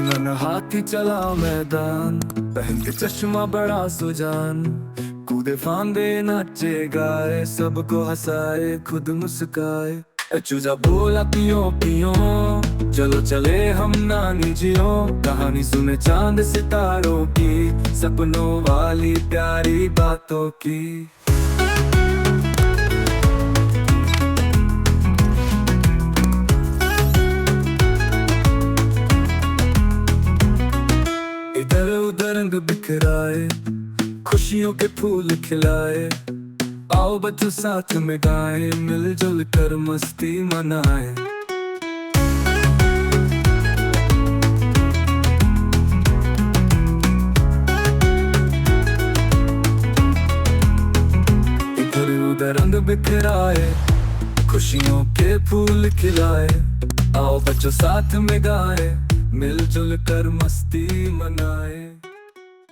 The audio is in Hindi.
दुल्हन हाथी चला मैदान, पहन के चश्मा बड़ा सुजान, कूदे फांदे नाचे गाए, सबको हंसाए खुद मुस्काए। चूजा बोला पियो पियो, चलो चले हम नानी जियो, कहानी सुने चांद सितारों की, सपनों वाली प्यारी बातों की। इधर उधर रंग बिखराए, खुशियों के फूल खिलाए, आओ बच्चों साथ में गाएं, मिलजुल कर मस्ती मनाएं। इधर उधर रंग बिखराए, खुशियों के फूल खिलाए, आओ बच्चों साथ में गाएं, मिलजुल कर मस्ती मनाएं।